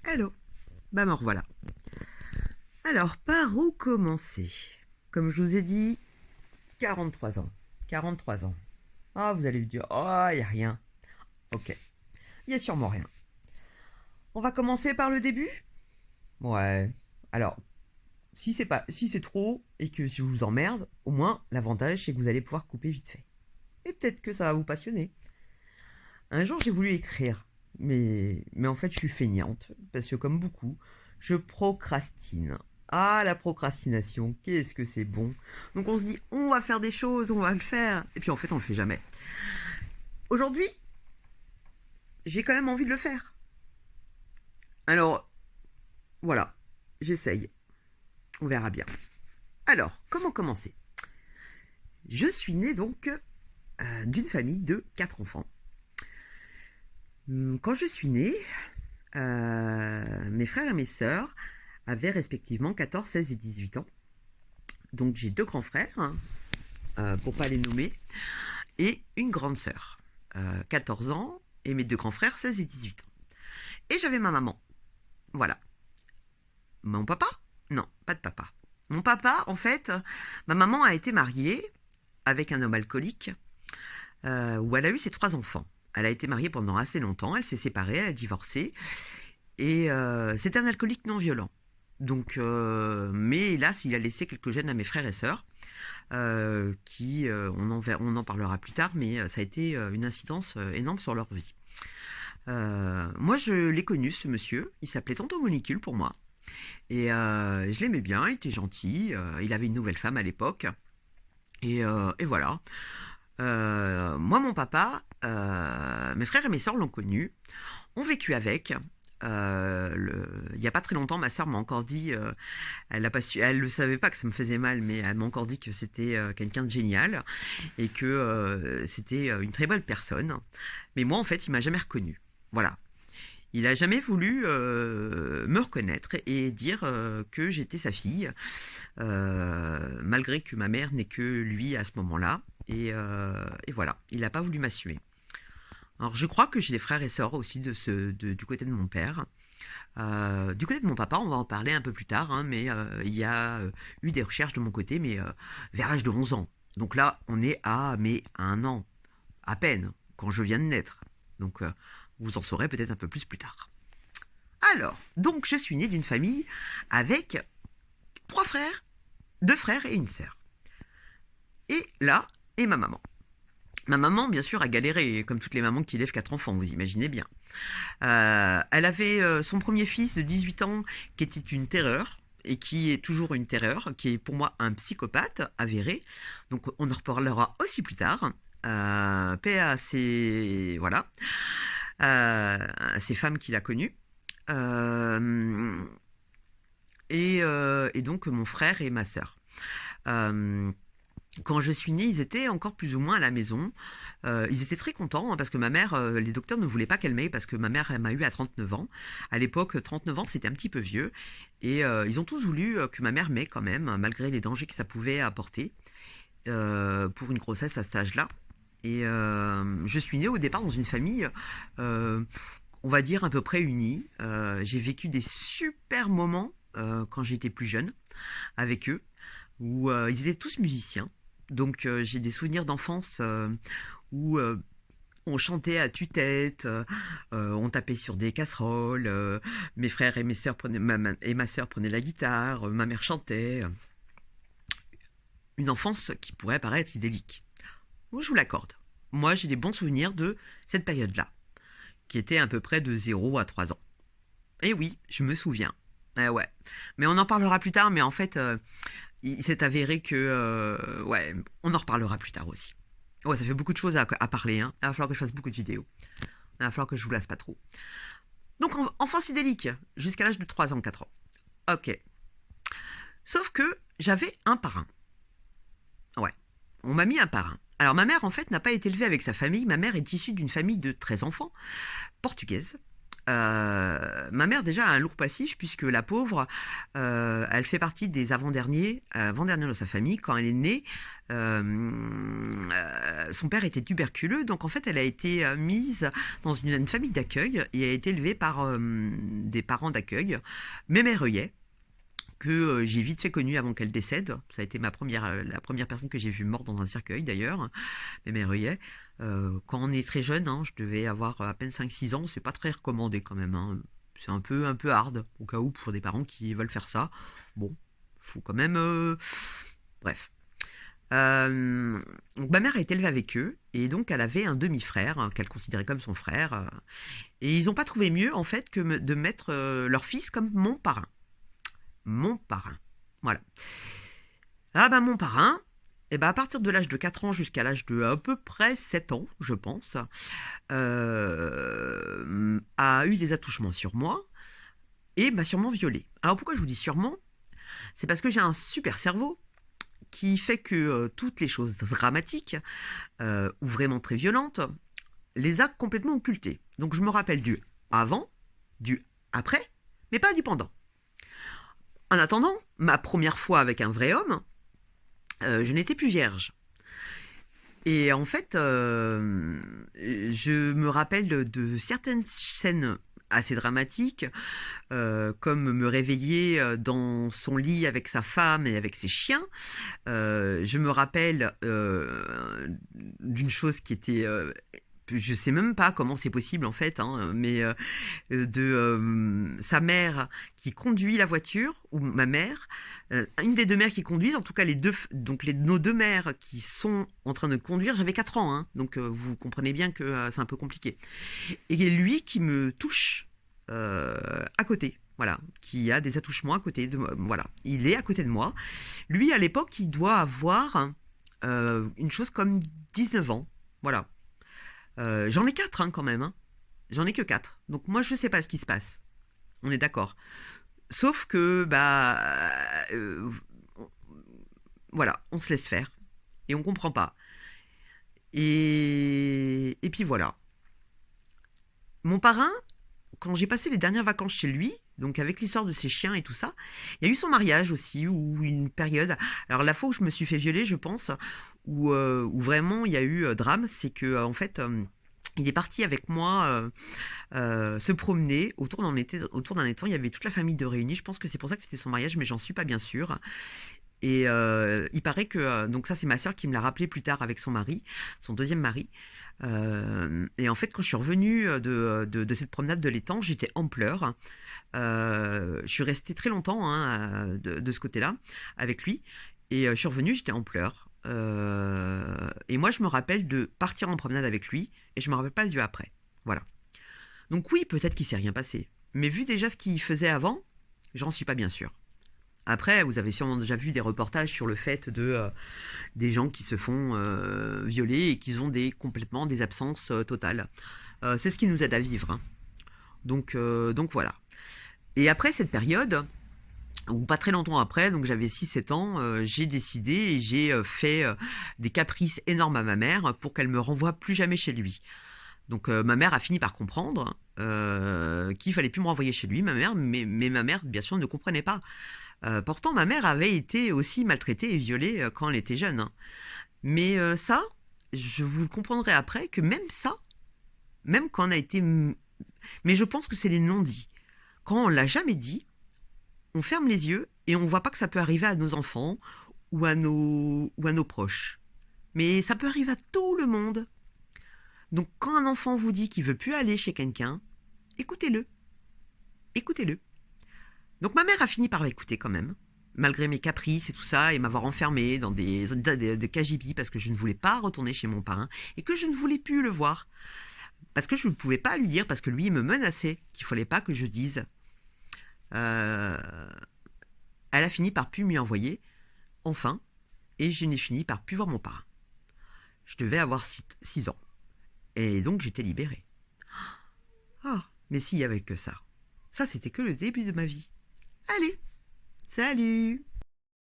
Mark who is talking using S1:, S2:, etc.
S1: Allô, bah me revoilà. Alors, par où commencer? Comme je vous ai dit, 43 ans. 43 ans. Ah, vous allez me dire, oh, il n'y a rien. Ok, il y a sûrement rien. On va commencer par le début? Ouais. Alors, si c'est trop et que si je vous emmerde, au moins, l'avantage, c'est que vous allez pouvoir couper vite fait. Et peut-être que ça va vous passionner. Un jour, j'ai voulu écrire, mais en fait, je suis feignante, parce que comme beaucoup, je procrastine. Ah, la procrastination, qu'est-ce que c'est bon. Donc on se dit, on va faire des choses, on va le faire, et puis en fait, on le fait jamais. Aujourd'hui, j'ai quand même envie de le faire. Alors, voilà, j'essaye. On verra bien. Alors, comment commencer? Je suis née donc d'une famille de 4 enfants. Quand je suis née, mes frères et mes sœurs avaient respectivement 14, 16 et 18 ans. Donc j'ai 2 grands frères, hein, pour pas les nommer, et une grande sœur, 14 ans, et mes 2 grands frères, 16 et 18 ans. Et j'avais ma maman. Voilà. Mon papa? Non, pas de papa. Mon papa, en fait, ma maman a été mariée avec un homme alcoolique, où elle a eu ses 3 enfants. Elle a été mariée pendant assez longtemps, elle s'est séparée, elle a divorcé, et c'était un alcoolique non violent. Donc, mais hélas, il a laissé quelques gènes à mes frères et sœurs, on en parlera plus tard, mais ça a été une incidence énorme sur leur vie. Moi, je l'ai connu, ce monsieur, il s'appelait Tonton Molécule pour moi, et je l'aimais bien, il était gentil, il avait une nouvelle femme à l'époque, et voilà. Moi, mon papa, mes frères et mes sœurs l'ont connu, ont vécu avec. Il n'y a pas très longtemps, ma sœur m'a encore dit, elle le savait pas que ça me faisait mal, mais elle m'a encore dit que c'était quelqu'un de génial et que c'était une très belle personne. Mais moi, en fait, il m'a jamais reconnu. Voilà. Il a jamais voulu me reconnaître et dire que j'étais sa fille, malgré que ma mère n'est que lui à ce moment-là. Et voilà, il n'a pas voulu m'assumer. Alors je crois que j'ai des frères et sœurs aussi du côté de mon père. Du côté de mon papa, on va en parler un peu plus tard, hein, mais il y a eu des recherches de mon côté, mais vers l'âge de 11 ans. Donc là, on est à 1 an, à peine, quand je viens de naître. Donc vous en saurez peut-être un peu plus tard. Alors, donc je suis née d'une famille avec 3 frères, 2 frères et une sœur. Et là, et ma maman. Ma maman, bien sûr, a galéré, comme toutes les mamans qui élèvent 4 enfants, vous imaginez bien. Elle avait son premier fils de 18 ans qui était une terreur, et qui est toujours une terreur, qui est pour moi un psychopathe avéré. Donc on en reparlera aussi plus tard. Paix à ces, voilà, ces femmes qu'il a connues. Et donc mon frère et ma sœur. Quand je suis née, ils étaient encore plus ou moins à la maison. Ils étaient très contents, hein, parce que ma mère, les docteurs ne voulaient pas qu'elle m'aie, parce que ma mère, elle m'a eu à 39 ans. À l'époque, 39 ans, c'était un petit peu vieux. Et ils ont tous voulu que ma mère m'aie quand même, malgré les dangers que ça pouvait apporter pour une grossesse à cet âge-là. Et je suis née au départ dans une famille, euh, on va dire, à peu près unie. J'ai vécu des super moments quand j'étais plus jeune avec eux, où ils étaient tous musiciens. Donc j'ai des souvenirs d'enfance où on chantait à tue-tête, on tapait sur des casseroles, mes frères et mes sœurs prenaient, et ma sœur prenaient la guitare, ma mère chantait. Une enfance qui pourrait paraître idyllique. Moi, je vous l'accorde. Moi, j'ai des bons souvenirs de cette période-là, qui était à peu près de 0 à 3 ans. Et oui, je me souviens. Ouais. Mais on en parlera plus tard, mais en fait, il s'est avéré que... ouais, on en reparlera plus tard aussi. Ouais, ça fait beaucoup de choses à parler, hein. Il va falloir que je fasse beaucoup de vidéos. Il va falloir que je vous lasse pas trop. Donc, enfance idyllique, jusqu'à l'âge de 3 ans, 4 ans. Ok. Sauf que j'avais un parrain. Ouais, on m'a mis un parrain. Alors ma mère, en fait, n'a pas été élevée avec sa famille. Ma mère est issue d'une famille de 13 enfants, portugaise. Ma mère déjà a un lourd passif puisque la pauvre, elle fait partie des avant-dernières de sa famille. Quand elle est née, son père était tuberculeux, donc en fait elle a été mise dans une famille d'accueil et elle a été élevée par des parents d'accueil, méméreuillais, que j'ai vite fait connu avant qu'elle décède. Ça a été la première personne que j'ai vue morte dans un cercueil d'ailleurs, méméreuillais. Quand on est très jeune, hein, je devais avoir à peine 5-6 ans, c'est pas très recommandé quand même, hein. C'est un peu hard, au cas où, pour des parents qui veulent faire ça. Bon, faut quand même... Bref. Donc ma mère a été élevée avec eux, et donc elle avait un demi-frère, hein, qu'elle considérait comme son frère. Et ils n'ont pas trouvé mieux, en fait, de mettre leur fils comme mon parrain. Mon parrain. Voilà. Ah bah mon parrain, eh ben à partir de l'âge de 4 ans jusqu'à l'âge de à peu près 7 ans, je pense, a eu des attouchements sur moi et m'a sûrement violée. Alors pourquoi je vous dis sûrement? C'est parce que j'ai un super cerveau qui fait que toutes les choses dramatiques ou vraiment très violentes les a complètement occultées. Donc je me rappelle du avant, du après, mais pas du pendant. En attendant, ma première fois avec un vrai homme, je n'étais plus vierge. Et en fait, je me rappelle de certaines scènes assez dramatiques, comme me réveiller dans son lit avec sa femme et avec ses chiens. Je me rappelle d'une chose qui était... je sais même pas comment c'est possible en fait, hein, mais de sa mère qui conduit la voiture, ou ma mère, une des deux mères qui conduisent, en tout cas les deux, donc nos deux mères qui sont en train de conduire, j'avais 4 ans, hein, donc vous comprenez bien que c'est un peu compliqué. Et lui qui me touche à côté, voilà, qui a des attouchements à côté de moi, voilà, il est à côté de moi. Lui à l'époque il doit avoir une chose comme 19 ans, voilà. J'en ai 4 hein, quand même, hein. J'en ai que 4. Donc moi je sais pas ce qui se passe. On est d'accord. Sauf que bah voilà, on se laisse faire et on comprend pas. Et puis voilà. Mon parrain, quand j'ai passé les dernières vacances chez lui, donc avec l'histoire de ses chiens et tout ça, il y a eu son mariage aussi, ou une période. Alors la fois où je me suis fait violer, je pense, où vraiment il y a eu drame, c'est que en fait, il est parti avec moi se promener autour d'un étang. Il y avait toute la famille de réunis. Je pense que c'est pour ça que c'était son mariage, mais j'en suis pas bien sûre. Et il paraît que donc ça c'est ma sœur qui me l'a rappelé plus tard avec son mari, son deuxième mari. Et en fait quand je suis revenue de cette promenade de l'étang, j'étais en pleurs. Je suis restée très longtemps hein, de ce côté-là avec lui. Et je suis revenue, j'étais en pleurs. Et moi je me rappelle de partir en promenade avec lui et je me rappelle pas du après. Voilà. Donc oui, peut-être qu'il s'est rien passé. Mais vu déjà ce qu'il faisait avant, j'en suis pas bien sûr. Après, vous avez sûrement déjà vu des reportages sur le fait des gens qui se font violer et qui ont complètement des absences totales. C'est ce qui nous aide à vivre, hein. Donc voilà. Et après cette période, ou pas très longtemps après, donc j'avais 6-7 ans, j'ai décidé et j'ai fait des caprices énormes à ma mère pour qu'elle me renvoie plus jamais chez lui. Donc ma mère a fini par comprendre qu'il fallait plus me renvoyer chez lui, ma mère, mais ma mère, bien sûr, ne comprenait pas. Pourtant, ma mère avait été aussi maltraitée et violée quand elle était jeune, hein. Mais ça, je vous le comprendrai après, que même ça, même quand on a été... Mais je pense que c'est les non-dits. Quand on l'a jamais dit, on ferme les yeux et on voit pas que ça peut arriver à nos enfants ou à nos proches. Mais ça peut arriver à tout le monde. Donc quand un enfant vous dit qu'il veut plus aller chez quelqu'un, écoutez-le. Écoutez-le. Donc ma mère a fini par l'écouter quand même, malgré mes caprices et tout ça, et m'avoir enfermée dans des KGB parce que je ne voulais pas retourner chez mon parrain et que je ne voulais plus le voir. Parce que je ne pouvais pas lui dire, parce que lui il me menaçait qu'il ne fallait pas que je dise. Euh, Elle a fini par plus m'y envoyer, enfin, et je n'ai fini par plus voir mon parrain. Je devais avoir 6 ans. Et donc j'étais libérée. Ah, mais s'il y avait que ça. Ça, c'était que le début de ma vie. Allez, salut!